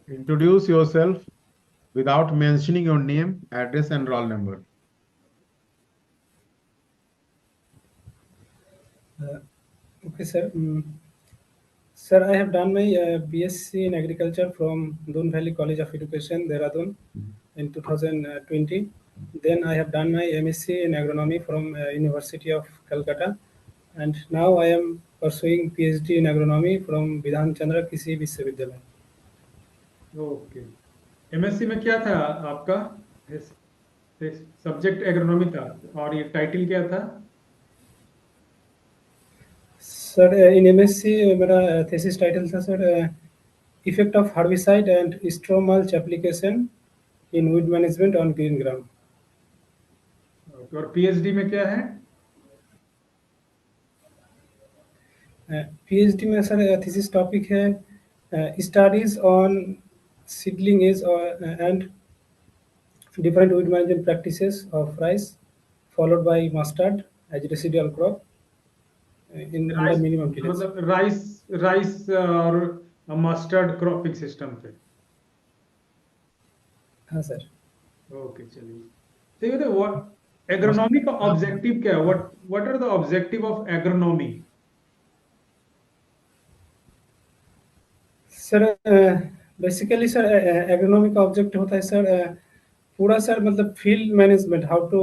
Introduce yourself without mentioning your name, address, and roll number. Okay, sir. Sir, I have done my BSc in agriculture from Doon Valley College of Education, Dehradun, in 2020. Then I have done my MSc in agronomy from University of Calcutta, and now I am pursuing PhD in agronomy from Bidhan Chandra Kisi Vishwavidyalaya. Okay. MSc में क्या था आपका? Subject agronomy था, और ये title क्या था? Sir in MSc मेरा थीसिस टाइटल था sir effect of herbicide and straw mulch application in weed management on green gram. और पीएचडी में क्या है? PhD में सर थीसिस टॉपिक है studies on seedling age and different weed management practices of rice, followed by mustard as residual crop in under rice, minimum tillage. मतलब rice rice और mustard cropping system पे। हाँ sir. Okay, चलिए। तो ये what agronomy का objective क्या है? What are the objective of agronomy? Sir basically sir agronomy का ऑब्जेक्ट होता है सर पूरा सर मतलब field management, how to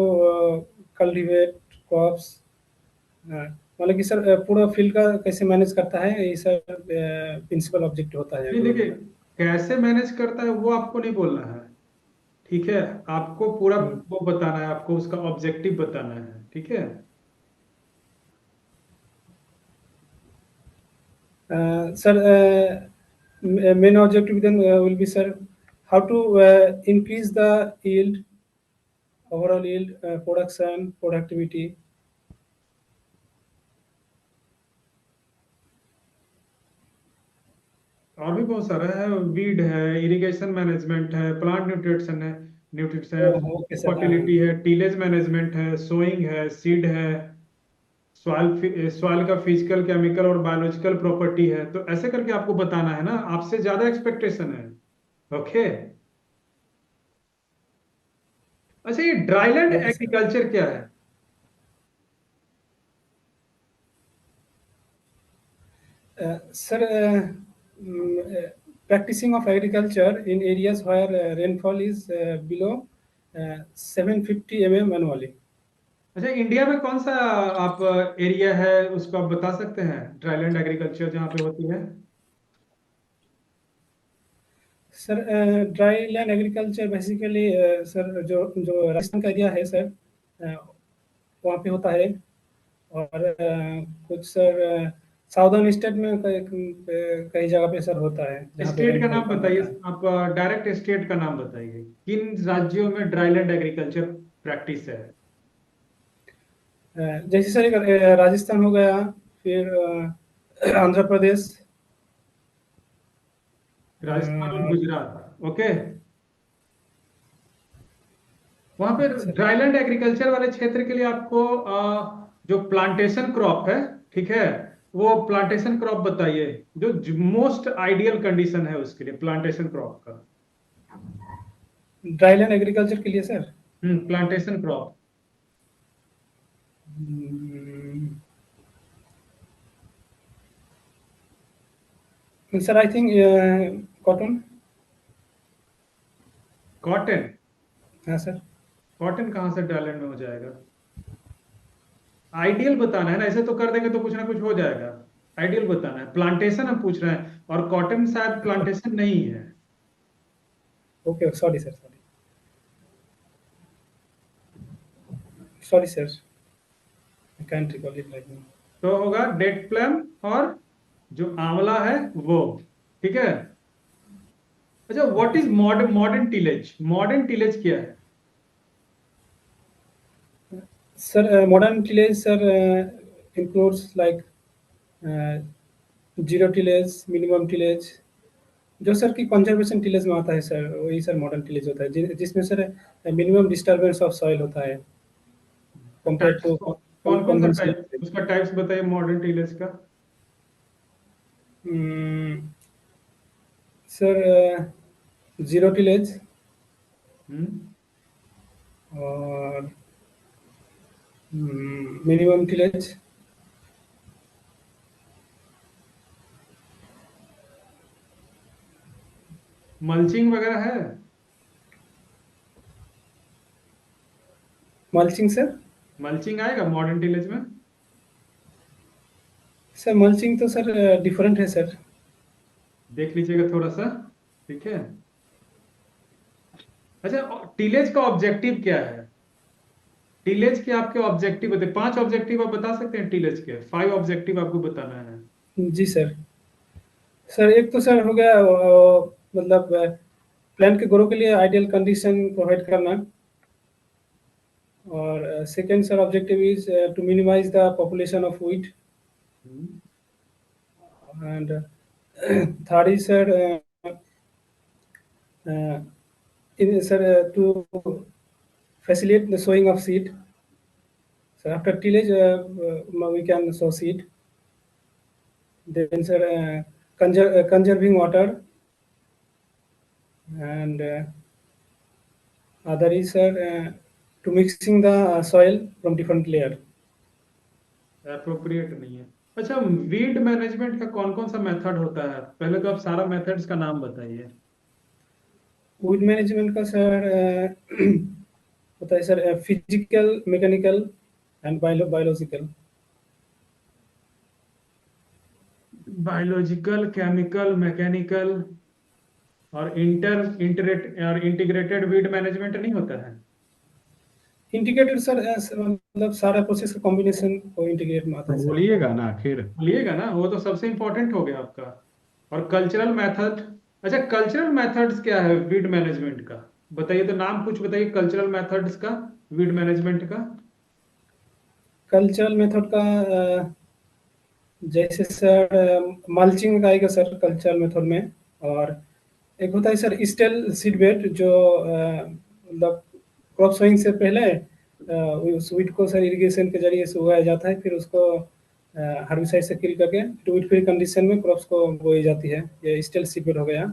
cultivate crops, मतलब कि सर पूरा फील्ड का कैसे मैनेज करता है, ये सर प्रिंसिपल ऑब्जेक्ट होता है नहीं, एग्रोनॉमी देखिए, का। कैसे मैनेज करता है वो आपको नहीं बोलना है, ठीक है? आपको पूरा हम्म। वो बताना है, आपको उसका ऑब्जेक्टिव बताना है, ठीक है? Sir, main objective then will be sir how to increase the yield, overall yield, production, productivity. और भी बहुत सारा है, वीड है, इरिगेशन मैनेजमेंट है, प्लांट न्यूट्रिशन है, Okay, sir. फर्टिलिटी है, टीलेज मैनेजमेंट है, सोइंग है, सीड है, सॉइल का फिजिकल, केमिकल और बायोलॉजिकल प्रॉपर्टी है। तो ऐसे करके आपको बताना है ना, आपसे ज्यादा एक्सपेक्टेशन है। ओके। अच्छा, ये ड्राईलैंड Okay, sir. एग्रीकल्चर क्या है? Sir, practicing of agriculture in areas where rainfall is below 750 mm annually. अच्छा, इंडिया में कौन सा आप एरिया है उसको आप बता सकते हैं, ड्राईलैंड एग्रीकल्चर जहाँ पे होती है? Sir dry land agriculture basically sir जो जो राजस्थान का एरिया है सर वहाँ पे होता है, और कुछ सर साउदर्न स्टेट में कई जगह पे सर होता है जहाँ पे स्टेट का रेनफॉल नाम कम बताइए, होता है। आप डायरेक्ट स्टेट का नाम बताइए, किन राज्यों में ड्राईलैंड एग्रीकल्चर प्रैक्टिस है? जैसे सर एक राजस्थान हो गया, फिर आंध्र प्रदेश, राजस्थान और गुजरात। ओके। वहां पे सर ड्राईलैंड एग्रीकल्चर वाले क्षेत्र के लिए आपको जो प्लांटेशन क्रॉप है, ठीक है, वो प्लांटेशन क्रॉप बताइए जो मोस्ट आइडियल कंडीशन है उसके लिए प्लांटेशन क्रॉप का। ड्राई लैंड एग्रीकल्चर के लिए sir plantation crop. Sir I think cotton. Cotton? हाँ सर। कॉटन कहाँ से ड्राईलैंड में हो जाएगा? आइडियल बताना है ना, ऐसे तो कर देंगे तो कुछ ना कुछ हो जाएगा। आइडियल बताना है, प्लांटेशन हम पूछ रहे हैं, और कॉटन शायद प्लांटेशन नहीं है। Okay, sorry sir, sorry sorry sir, I can't recall it right now. तो होगा डेट प्लम और जो आंवला है वो, ठीक है? अच्छा, what is modern tillage? Modern tillage क्या है? Sir, modern tillage, sir, includes like zero tillage, minimum tillage, जो सर की कंजर्वेशन टिलेज में आता है सर, वही सर मॉडर्न टिलेज होता है जिसमें sir minimum disturbance of soil होता है कंपेयर टाइप्स टू कौन कौन सा कन्वेंशनल टाइप, टिलेज। उसका टाइप्स बताइए मॉडर्न टिलेज का। सर जीरो टिलेज हम्म और मिनिमम टिलेज, मल्चिंग वगैरह है? Mulching sir. मल्चिंग आएगा मॉडर्न टिलेज में? सर मल्चिंग तो सर डिफरेंट है सर। देख लीजिएगा थोड़ा सा। ठीक है। अच्छा, टिलेज का ऑब्जेक्टिव क्या है? टिलेज के आपके ऑब्जेक्टिव बताइए, 5 ऑब्जेक्टिव आप बता सकते हैं टिलेज के? 5 ऑब्जेक्टिव आपको बताना है। जी सर। सर एक तो सर हो गया मतलब प्लांट के ग्रो के लिए आइडियल कंडीशन प्रोवाइड करना, और second sir objective is to minimize the population of weed, hmm, and third is sir in sir to facilitate the sowing of seed. So after tillage, we can sow seed. Then sir, conserving water, and other is sir to mixing the soil from different layer. Appropriate नहीं है। अच्छा, weed management का कौन कौन सा method होता है? पहले तो आप सारा मेथड्स का नाम बताइए। Weed management का सर होता है sir physical, mechanical and biological. Biological, chemical, mechanical और इंटीग्रेटेड वीड मैनेजमेंट नहीं होता है? इंटीग्रेटेड सर मतलब सारा प्रोसेस का कॉम्बिनेशन को इंटीग्रेट में आता तो है सर। बोलिएगा ना आखिर। बोलिएगा ना, वो तो सबसे इंपॉर्टेंट हो गया आपका। और कल्चरल मेथड। अच्छा, कल्चरल मेथड्स क्या है वीड मैनेजमेंट का? बताइए तो, नाम कुछ बताइए कल्चरल मेथड्स का, वीड मैनेजमेंट का। कल्चरल मेथड का जैसे सर मल्चिंग आएगा सर कल्चरल मेथड में, और एक होता है सर स्टेल सीड बेड जो मतलब क्रॉप सोइंग से पहले उस वीट को सर इरिगेशन के जरिए से उगाया जाता है, फिर उसको हर्बिसाइड से किल करके वीट फ्री कंडीशन में क्रॉप्स को बोई जाती है। ये स्टेल सीड बेड हो गया।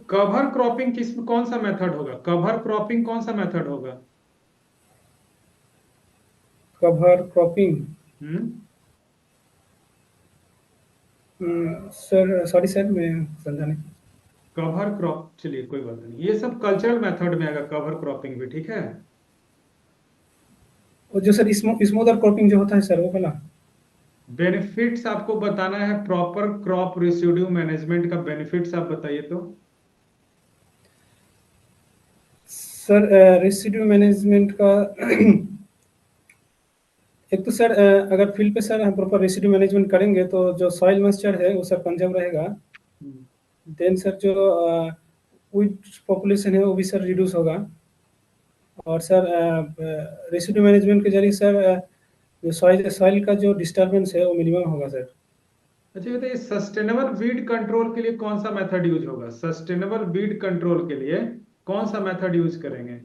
कवर क्रॉपिंग किस कौन सा मेथड होगा? कवर क्रॉपिंग कौन सा मेथड होगा? कवर क्रॉपिंग हम्म सर सॉरी सर मैं समझा नहीं। कवर क्रॉप, चलिए कोई बात नहीं, ये सब कल्चरल मेथड में आएगा, कवर क्रॉपिंग भी। ठीक है। और जो सर स्मूदर क्रॉपिंग जो होता है सर वो वाला। बेनिफिट्स आपको बताना है, प्रॉपर क्रॉप रेसिड्यू मैनेजमेंट का बेनिफिट्स आप बताइए तो। सर रेसिड्यू मैनेजमेंट का एक तो सर अगर फील्ड पे सर हम प्रॉपर रेसिड्यू मैनेजमेंट करेंगे तो जो सॉइल मॉइस्चर है वो सर कंजर्व रहेगा। हम्म, देन सर जो वीट पॉपुलेशन है वो भी सर रिड्यूस होगा। और सर रेसिड्यू मैनेजमेंट के जरिए सर जो सॉइल सॉइल का जो डिस्टर्बेंस है वो मिनिमम होगा सर। अच्छा बताइए, सस्टेनेबल वीड कंट्रोल के लिए कौन सा मेथड यूज होगा? सस्टेनेबल वीड कंट्रोल के लिए कौन सा मेथड यूज करेंगे?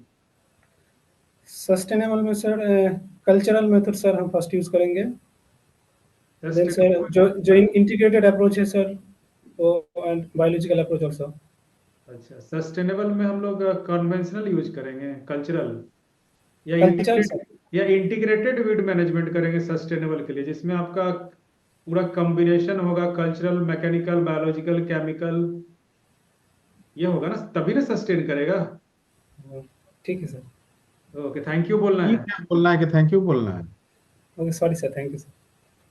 सस्टेनेबल में सर कल्चरल मेथड सर हम फर्स्ट यूज करेंगे। Then sir sustainable. जो इंटीग्रेटेड अप्रोच है सर वो, एंड बायोलॉजिकल अप्रोच ऑल्सो। अच्छा, सस्टेनेबल में हम लोग कन्वेंशनल यूज करेंगे, कल्चरल या कल्चरल इंटीग्रेट सर। या इंटीग्रेटेड वीड मैनेजमेंट करेंगे सस्टेनेबल के लिए, जिसमें आपका पूरा कॉम्बिनेशन होगा, कल्चरल, मैकेनिकल, बायोलॉजिकल, केमिकल। ये होगा ना, तभी ना सस्टेन करेगा। ठीक है सर। ओके, थैंक यू बोलना ठीक है। है, बोलना है कि थैंक यू बोलना है? Okay sorry sir, thank you sir.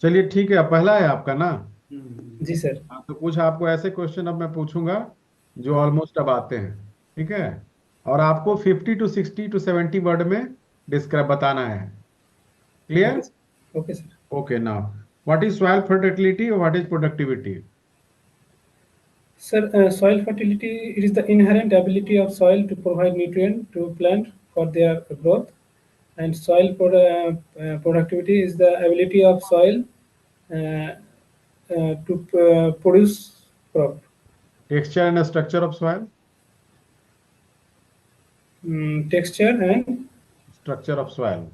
चलिए ठीक है, पहला है आपका ना। जी सर। हाँ, तो कुछ आपको ऐसे क्वेश्चन अब मैं पूछूंगा जो ऑलमोस्ट अब आते हैं। ठीक है। और आपको 50 to 60 to 70 वर्ड में डिस्क्राइब बताना है। Okay clear? Sir. Okay sir. Okay, now what is soil fertility और what is productivity? Sir, soil fertility, it is the inherent ability of soil to provide nutrient to plant for their growth, and soil productivity is the ability of soil uh, to produce crop. Texture and structure of soil. Texture and structure of soil.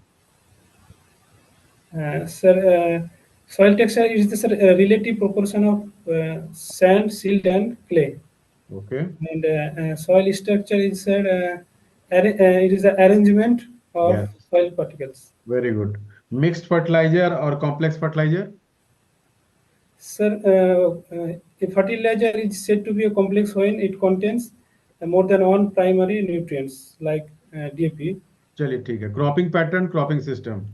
sir, Soil texture is the sir, relative proportion of sand, silt, and clay. Okay. And soil structure is it is the arrangement of Yes. soil particles. Very good. Mixed fertilizer or complex fertilizer? Sir, a fertilizer is said to be a complex when it contains more than one primary nutrients like DAP. चलिए ठीक है. Cropping pattern, cropping system.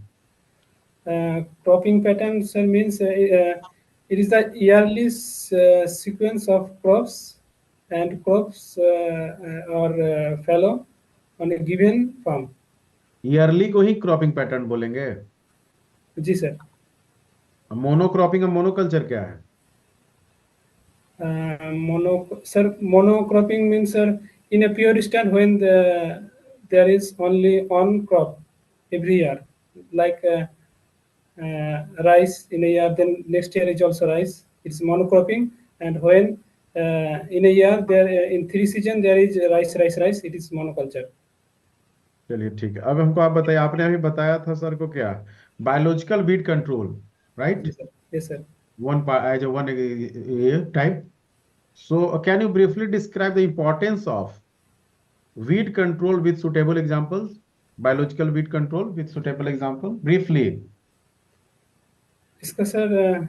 Cropping pattern, sir, means it is the yearly sequence of crops, and crops are fallow on a given farm. Yearly को ही cropping pattern बोलेंगे. जी sir. Monocropping और monoculture क्या है? Monocropping means, sir, in a pure stand when there is only one crop every year, like rice in a year, then next year is also rice. It's monocropping, and when in a year there in 3 season there is rice, it is monoculture. चलिए ठीक है. अब हमको आप बताइए, आपने अभी बताया था सर को क्या? Biological weed control, right? Yes, sir. Yes, sir. One as a one type. So can you briefly describe the importance of weed control with suitable examples? Biological weed control with suitable example, briefly. इसका sir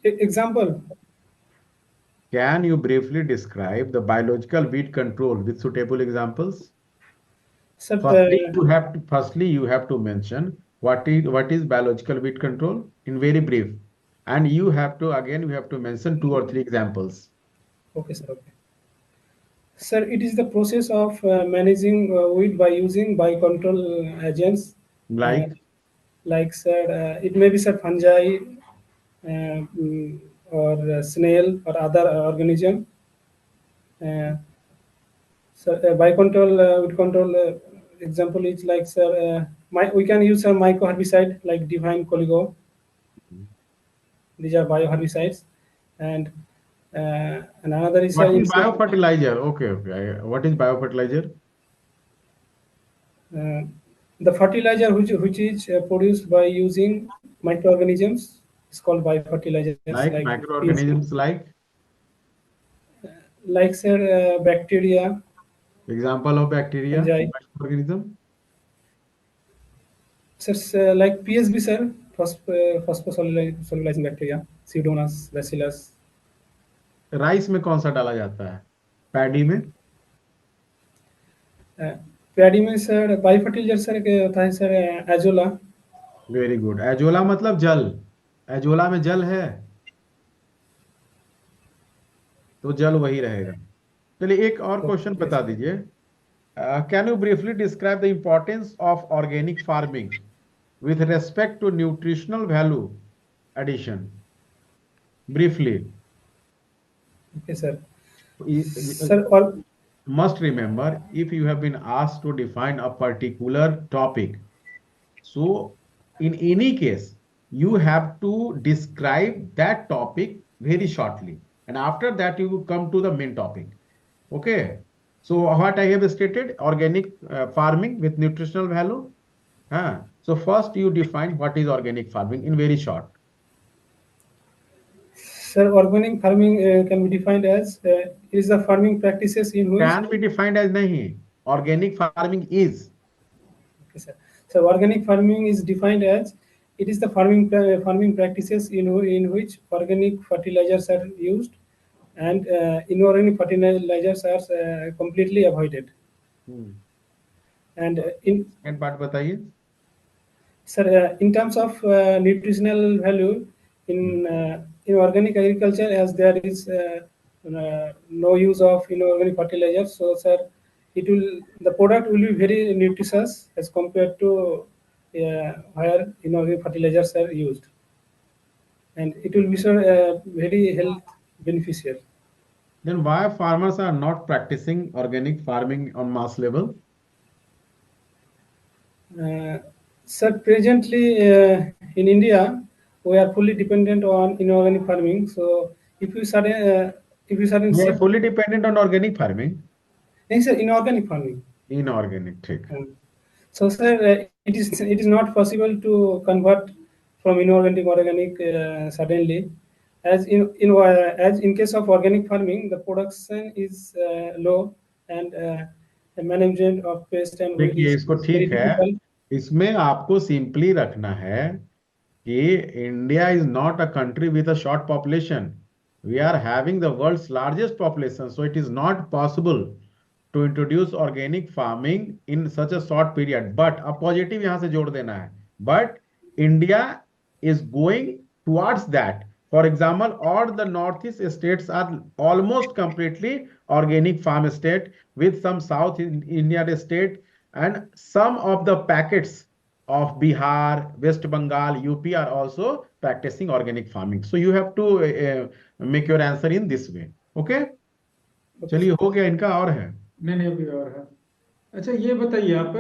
example. Can you briefly describe the biological weed control with suitable examples? Sir, Firstly, you have to mention what is biological weed control in very brief, and you have to mention 2 or 3 examples. Okay, sir. Okay. Sir, it is the process of managing weed by using biocontrol agents. Like Sir, it may be, sir, fungi or snail or other organism. Sir, biocontrol weed control example is like, sir, we can use a mycoherbicide like Divine Coligo. These are bioherbicides, and another is what is biofertilizer? Okay. What is biofertilizer? The fertilizer which is produced by using microorganisms is called biofertilizers. Like microorganisms, like sir, bacteria. Example of bacteria, fungi. Microorganism. Sir, like PSB, sir, phosphosolubilizing bacteria, Pseudomonas bacillus. Rice में कौन सा डाला जाता है? Paddy में? Paddy में sir biofertiliser sir होता है sir azolla. Very good. Azolla मतलब जल. एजोला में जल है तो जल वही रहेगा. चलिए एक और क्वेश्चन बता दीजिए. Can you briefly describe the importance of organic farming with respect to nutritional value addition, briefly. Okay, sir. Sir, must remember, if you have been asked to define a particular topic, so in any case you have to describe that topic very shortly, and after that you come to the main topic. Okay, so what I have stated, organic farming with nutritional value. So first you define what is organic farming in very short. Sir, organic farming can be defined as is the farming practices in which can be defined as nahi. Organic farming is. Okay, sir. So organic farming is defined as it is the farming practices in which organic fertilizers are used and inorganic fertilizers are completely avoided. And second part बताइए. Sir, in terms of nutritional value in organic agriculture, as there is no use of inorganic fertilizers, so sir, the product will be very nutritious as compared to where inorganic fertilizers are used, and it will be, sir, very health beneficial. Then why farmers are not practicing organic farming on mass level? Sir, presently in India, we are fully dependent on inorganic farming. So, if you are fully dependent on organic farming. Yes, sir, inorganic farming. Inorganic, ठीक. So, sir, it is not possible to convert from inorganic organic suddenly. As in case of organic farming, the production is low and the management of pest and weed देखिए इसको is very ठीक है, difficult. इसमें आपको simply रखना है कि India is not a country with a short population. We are having the world's largest population, so it is not possible to introduce organic farming in such a short period. But अब positive यहां से जोड़ देना है, but India is going towards that. For example, all the northeast states are almost completely organic farm state, with some south India state and some of the packets of Bihar, West Bengal, UP are also practicing organic farming. So you have to make your answer in this way. Okay? Okay, चलिए, sir. हो गया इनका. और है नहीं अभी और है. अच्छा ये बताइए आप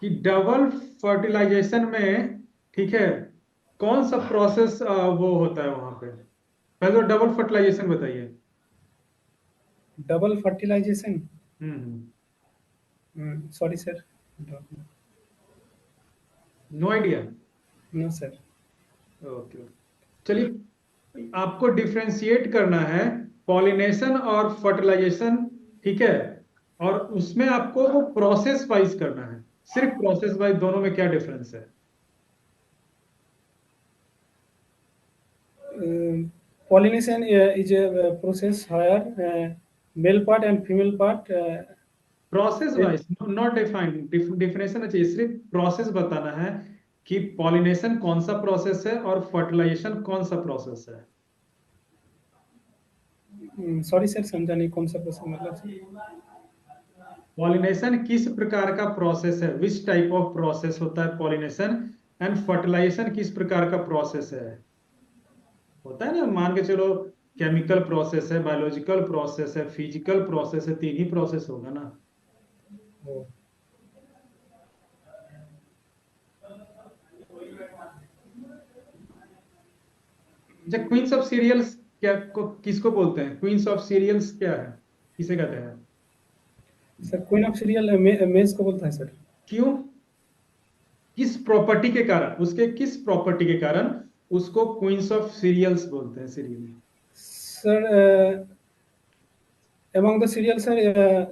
कि डबल फर्टिलाइजेशन में, ठीक है, कौन सा प्रोसेस वो होता है वहां पे? पहले तो डबल फर्टिलाइजेशन बताइए. Double fertilization. Sorry, sir. No idea. No, sir. Okay. चलिए, आपको डिफ्रेंशिएट करना है पॉलिनेशन और फर्टिलाइजेशन, ठीक है, और उसमें आपको वो प्रोसेस वाइज करना है. सिर्फ प्रोसेस वाइज दोनों में क्या डिफरेंस है? Pollination is a process where male part and female part. Process wise, not defined. Definition चाहिए, सिर्फ प्रोसेस बताना है कि पॉलिनेशन कौन सा प्रोसेस है और फर्टिलाइजेशन कौन सा प्रोसेस है. सॉरी सर, समझा नहीं कौन सा प्रोसेस मतलब. पॉलिनेशन किस प्रकार का प्रोसेस है, विच टाइप ऑफ प्रोसेस होता है पॉलिनेशन, एंड फर्टिलाइजेशन किस प्रकार का प्रोसेस है. होता है ना, मान के चलो केमिकल प्रोसेस है, बायोलॉजिकल प्रोसेस है, फिजिकल प्रोसेस है, तीन ही प्रोसेस होगा ना. अच्छा, क्वींस ऑफ सीरियल्स क्या किसको बोलते हैं? क्वींस ऑफ सीरियल्स क्या है, किसे कहते हैं? सर क्वीन ऑफ सीरियल मेज को बोलता है सर. क्यों? किस प्रॉपर्टी के कारण, उसके किस प्रॉपर्टी के कारण उसको क्वींस ऑफ सीरियल्स बोलते हैं? Serial sir among the serial sir,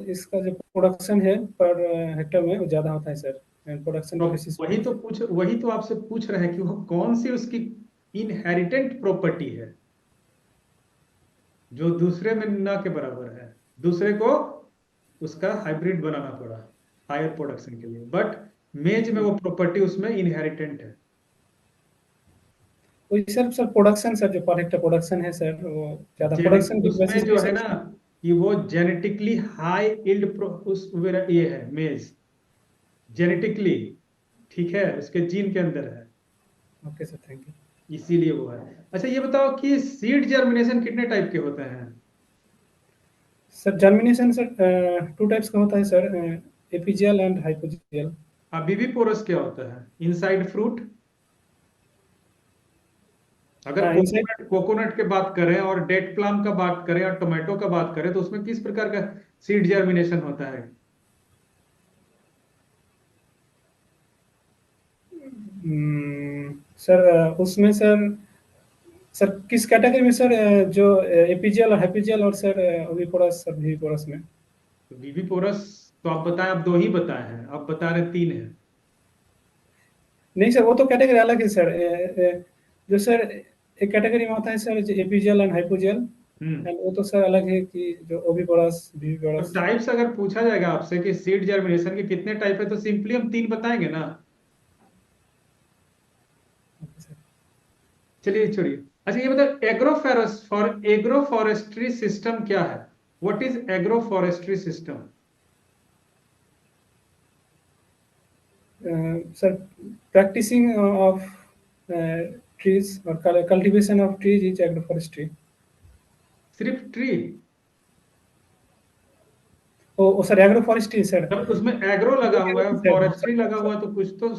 इसका जो प्रोडक्शन है पर हेक्टर में वो ज्यादा होता है सर. प्रोडक्शन तो के बेसिस वही तो आपसे पूछ रहे हैं कि वो कौन सी उसकी इनहेरिटेंट प्रॉपर्टी है जो दूसरे में ना के बराबर है. दूसरे को उसका हाइब्रिड बनाना पड़ा हायर प्रोडक्शन के लिए, बट मेज में वो प्रॉपर्टी उसमें इनहेरिटेंट है. वही सर प्रोडक्शन सर, जो पर हेक्टर प्रोडक्शन है सर, वो ज्यादा प्रोडक्शन के उसमें बेसिस जो पे है सर. ना कि वो जेनेटिकली हाई इल्ड उस ये है मेज, जेनेटिकली, ठीक है, उसके जीन के अंदर है. Okay sir, thank you. इसीलिए वो है. अच्छा ये बताओ कि सीड जर्मिनेशन कितने टाइप के होते हैं? Sir germination sir two types का होता है sir, epigeal and hypogeal. Viviparous क्या होता है? Inside fruit. अगर हाँ, कोकोनट के बात करें और डेट प्लम का बात करें और टोमेटो का बात करें तो उसमें किस प्रकार का सीड जर्मिनेशन होता है? सर उसमें सर किस कैटेगरी में सर, जो एपीजियल और हाइपोजियल और सर ओविपोरस सर विविपोरस में. विविपोरस तो आप बताएं, आप दो ही बताए हैं, आप बता रहे तीन है. नहीं सर, वो तो कैटेगरी अलग है सर. जो सर एक कैटेगरी में होता है sir epigeal and hypogeal, and वो तो सर अलग है कि जो ओविपोरस तो विविपोरस. टाइप्स अगर पूछा जाएगा आपसे कि सीड जर्मिनेशन के कितने टाइप है तो सिंपली हम तीन बताएंगे ना. चलिए छोड़िए. अच्छा ये बताओ, एग्रोफॉरेस्ट्री सिस्टम क्या है? What is agroforestry system? Sir practicing of trees और cultivation of trees is agroforestry. सिर्फ tree? Oh sir agroforestry sir. जब उसमें एग्रो लगा हुआ है, फॉरेस्ट्री लगा हुआ है, तो कुछ तो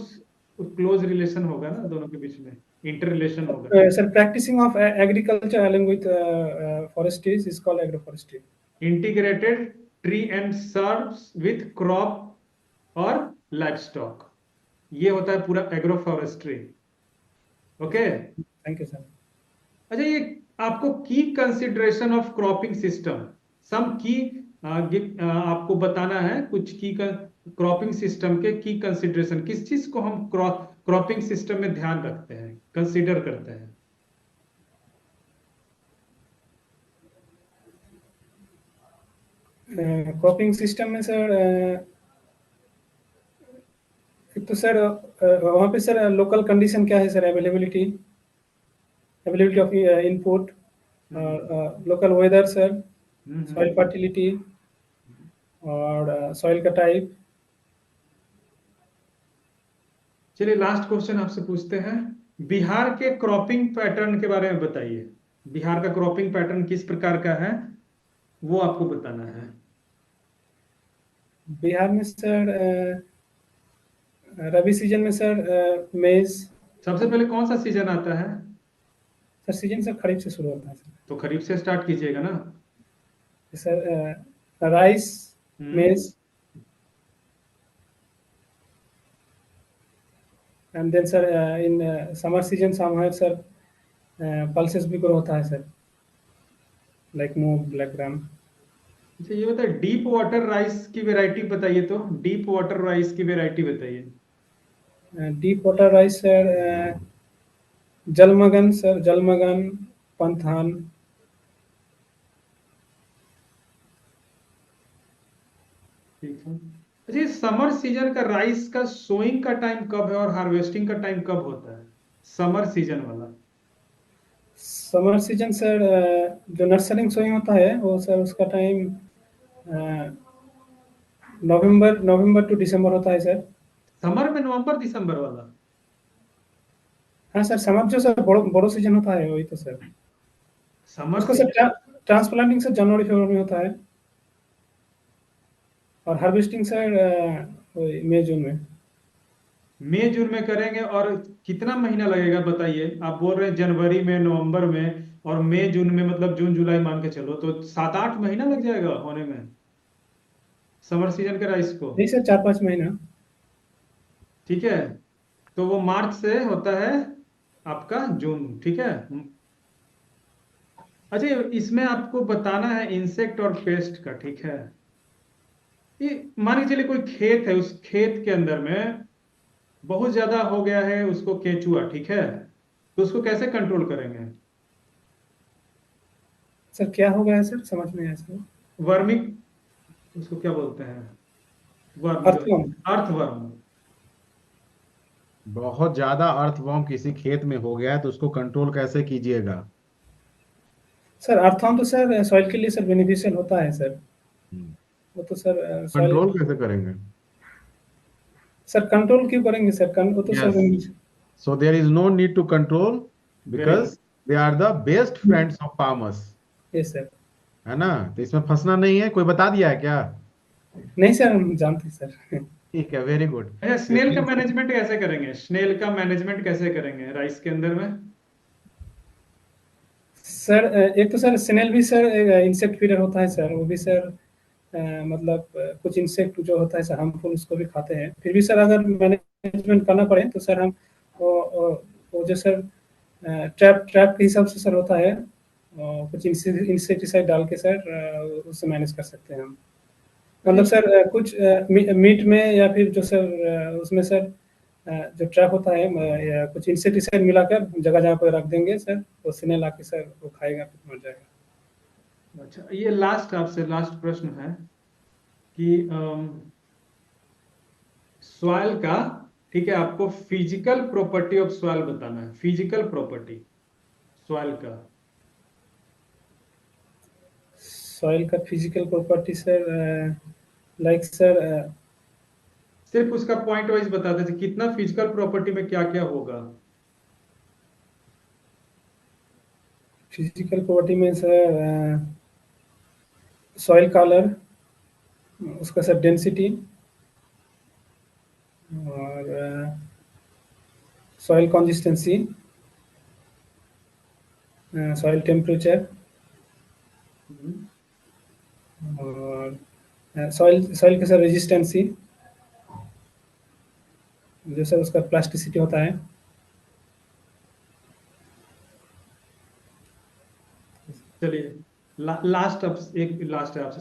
क्लोज रिलेशन होगा ना दोनों के बीच में, इंटर रिलेशन होगा. Sir practicing of agriculture along with forestry is called agroforestry. Integrated tree and serves with crop और लाइवस्टॉक, ये होता है पूरा agroforestry. Okay. Thank you sir. अच्छा, ये आपको की कंसिडरेशन ऑफ क्रॉपिंग सिस्टम, सम की आपको बताना है कुछ की क्रॉपिंग सिस्टम के की कंसिडरेशन, किस चीज को हम क्रॉपिंग सिस्टम में ध्यान रखते हैं, कंसीडर करते हैं? क्रॉपिंग सिस्टम में सर एक तो सर वहाँ पे सर लोकल कंडीशन क्या है sir, availability of input, local weather sir, soil fertility और सॉइल का टाइप। चलिए लास्ट क्वेश्चन आपसे पूछते हैं, बिहार के क्रॉपिंग पैटर्न के बारे में बताइए। बिहार का क्रॉपिंग पैटर्न किस प्रकार का है, वो आपको बताना है। बिहार में सर रबी सीजन में सर मेज। सबसे पहले कौन सा सीजन आता है? सर सीजन सर खरीफ से शुरू होता है सर। तो खरीफ से स्टार्ट कीजिएगा ना। Sir rice, maize, and then sir in summer season somewhere sir pulses भी ग्रो होता है sir, like moong, black gram. अच्छा ये बताइए, डीप वाटर राइस की वैरायटी बताइए, तो डीप वाटर राइस की वैरायटी बताइए। Deep water rice sir Jalmagna sir, Jalmagna, पंथान। ठीक है। अच्छा, ये समर सीजन का राइस का सोइंग का टाइम कब है और हार्वेस्टिंग का टाइम कब होता है, समर सीजन वाला? समर सीजन सर जो नर्सरिंग सोइंग होता है वो सर उसका टाइम नवंबर टू दिसंबर होता है सर। समर में नवंबर दिसंबर वाला? हाँ सर, समर जो सर बड़ो बड़ो सीजन होता है वही तो सर। समर उसका सर सीजन ट्रांसप्लांटिंग सर जनवरी फरवरी में होता है, और हार्वेस्टिंग सर वही मई जून में। मई जून में करेंगे, और कितना महीना लगेगा बताइए? आप बोल रहे हैं जनवरी में, नवंबर में, और मई जून में, मतलब जून जुलाई मान के चलो तो 7-8 महीना लग जाएगा होने में समर सीजन के राइस को। नहीं सर, 4-5 महीना। ठीक है, तो वो मार्च से होता है आपका जून, ठीक है। अच्छा, इसमें आपको बताना है इंसेक्ट और पेस्ट का, ठीक है। ये मान के चलिए कोई खेत है, उस खेत के अंदर में बहुत ज्यादा हो गया है उसको केचुआ, ठीक है, तो उसको कैसे कंट्रोल करेंगे? सर क्या हो गया है सर, समझ में आया सर। वर्मिंग, उसको क्या बोलते हैं, वर्म जो, अर्थवर्म। अर्थवर्म। बहुत ज्यादा अर्थवॉर्म किसी खेत में हो गया है तो उसको कंट्रोल कैसे कीजिएगा? सर अर्थवर्म तो सर सॉइल के लिए सर बेनिफिशियल होता है सर। वो तो सर सॉइल। कंट्रोल कैसे करेंगे? सर कंट्रोल क्यों करेंगे सर, वो तो sir yes, so there is no need to control very because good. they are the best friends of farmers, yes sir. है ना? तो इसमें फंसना नहीं है। कोई बता दिया है क्या? नहीं सर, हम जानते हैं सर। ठीक है, वेरी गुड। अच्छा, स्नेल का मैनेजमेंट कैसे करेंगे, स्नेल का मैनेजमेंट कैसे करेंगे राइस के अंदर में? सर एक तो सर स्नेल भी सर इंसेक्ट फीडर होता है सर, वो भी सर मतलब कुछ इंसेक्ट जो होता है सर हार्मफुल, उसको भी खाते हैं। फिर भी सर अगर मैनेजमेंट करना पड़े तो सर हम वो जो सर ट्रैप ट्रैप के हिसाब से सर होता है, कुछ इंसेक्टिसाइड डाल के सर उससे मैनेज कर सकते हैं हम। मतलब सर कुछ मीट में या फिर जो सर उसमें सर जो ट्रैप होता है या कुछ इंसेक्टिसाइड मिलाकर जगह जगह पर रख देंगे सर, वो स्नेल आके सर वो खाएगा फिर मर जाएगा। अच्छा, ये लास्ट आपसे लास्ट प्रश्न है कि सॉइल का, ठीक है, आपको फिजिकल प्रॉपर्टी ऑफ सॉइल बताना है, फिजिकल प्रॉपर्टी सॉइल का। सॉइल का physical property sir like sir सिर्फ उसका पॉइंट वाइज बता दीजिए कितना फिजिकल प्रॉपर्टी में क्या क्या होगा। फिजिकल प्रॉपर्टी में सर सॉइल कलर, उसका सर डेंसिटी, और सॉइल कंसिस्टेंसी, सॉइल टेम्परेचर, और सॉइल सॉइल का सर रेजिस्टेंसी, जो सर उसका प्लास्टिसिटी होता है। चलिए लास्ट एक लास्ट है आपसे,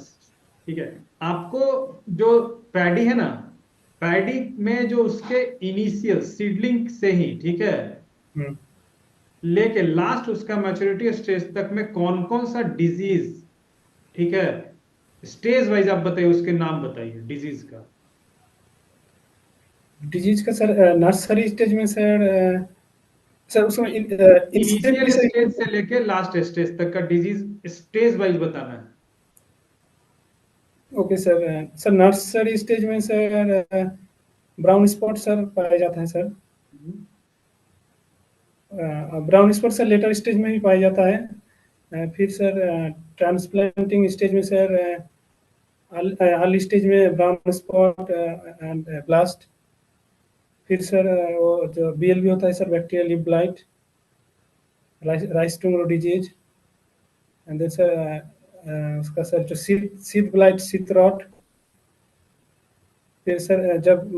ठीक है। आपको जो पैडी है ना, पैडी में जो उसके इनिशियल सीडलिंग से ही, ठीक है, हम्म, लेके लास्ट उसका मैच्योरिटी स्टेज तक में कौन कौन सा डिजीज, ठीक है, स्टेज वाइज आप बताइए, उसके नाम बताइए डिजीज का। डिजीज का सर नर्सरी स्टेज में सर सर उसमें इंसेक्ट इनिशियल भी सर स्टेज से लेके लास्ट स्टेज तक का डिजीज स्टेज वाइज बताना है। Okay sir sir nursery stage में सर ब्राउन स्पॉट सर पाया जाता है sir. Brown spot sir later stage में भी पाया जाता है। फिर सर ट्रांसप्लांटिंग स्टेज में सर अर्ली स्टेज में ब्राउन स्पॉट एंड ब्लास्ट। फिर सर वो जो बीएलबी होता है sir bacterial leaf blight, rice tumor disease, and then sir उसका सर जो सीड ब्लाइट, सीड रॉट। फिर सर जब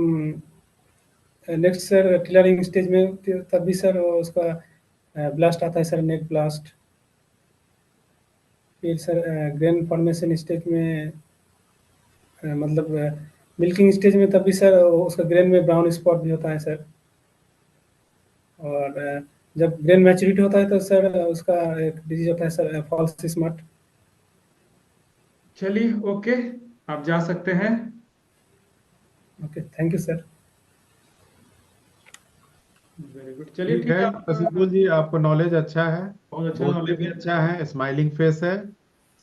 नेक्स्ट सर क्लियरिंग स्टेज में तब भी सर उसका ब्लास्ट आता है सर, नेक ब्लास्ट। फिर सर ग्रेन फॉर्मेशन स्टेज में मतलब मिल्किंग स्टेज में तब भी सर उसका ग्रेन में ब्राउन स्पॉट भी होता है सर। और जब ग्रेन मैच्योरिटी होता है तो सर उसका एक डिजीज होता है सर फॉल्स स्मट। चलिए ओके, आप जा सकते हैं। Okay, thank you sir. Very good, चलिए ठीक ठीक है है आपका कशिशबुल जी, आपको नॉलेज अच्छा है, बहुत अच्छा बोलते नॉलेज भी है। अच्छा है, स्माइलिंग फेस है,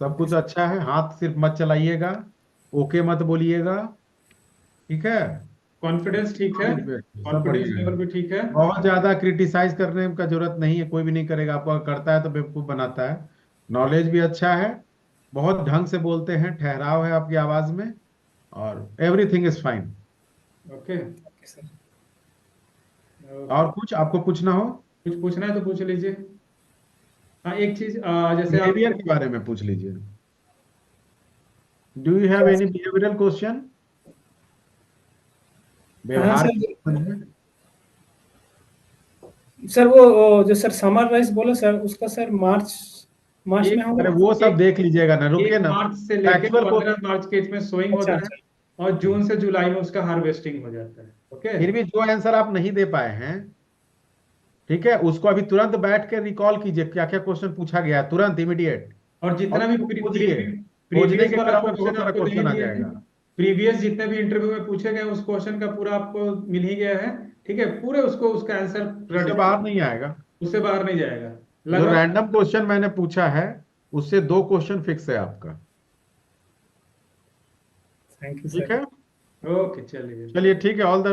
सब ओके कुछ सर। अच्छा है। हाथ सिर्फ मत चलाइएगा, ओके मत बोलिएगा, ठीक है। कॉन्फिडेंस ठीक है, सब कॉन्फिडेंस बढ़िया है। लेवल भी ठीक है। बहुत ज्यादा क्रिटिसाइज करने का जरूरत नहीं है, कोई भी नहीं करेगा आपको, अगर करता है तो बेवकूफ बनाता है। नॉलेज भी अच्छा है, बहुत ढंग से बोलते हैं, ठहराव है आपकी आवाज में, और everything is fine. Okay okay sir. Okay, और कुछ आपको पूछना हो? कुछ पूछना है तो पूछ लीजिए। हाँ एक चीज, जैसे आप, बिहेवियर के बारे में पूछ लीजिए। डू यू हैव क्या एनी बिहेवियरल क्वेश्चन? हाँ व्यवहार के सर। संबंध में? सर वो जो सर समर राइस बोला सर, उसका सर मार्च मार्च में एक, होगा अरे ना? वो सब एक देख लीजिएगा ना, रुकिए एक ना। मार्च से लेके फैक्चुअल को 15 मार्च के बीच में सोइंग अच्छा होता है, अच्छा। और जून से जुलाई में उसका हार्वेस्टिंग हो जाता है। ओके, फिर भी जो आंसर आप नहीं दे पाए हैं, ठीक है, उसको अभी तुरंत बैठ के रिकॉल कीजिए, क्या क्या क्वेश्चन पूछा गया है, तुरंत इमीडिएट। और और जितना भी उसको खोजिए, खोजने प्रीवियस के वाला क्रम में बहुत क्वेश्चन सारा आपको दे क्वेश्चन आ दिए हैं, जाएगा। प्रीवियस जितने भी इंटरव्यू में पूछे गए उस क्वेश्चन का पूरा आपको मिल ही गया है, ठीक है, पूरे उसको उसका आंसर रट उससे बाहर जाएगा, नहीं आएगा। उससे बाहर नहीं जाएगा जो लगभग। रैंडम क्वेश्चन मैंने पूछा है, उससे 2 क्वेश्चन फिक्स है आपका। थैंक यू ठीक सर। है, ओके चलिए। चलिए ठीक है, ऑल द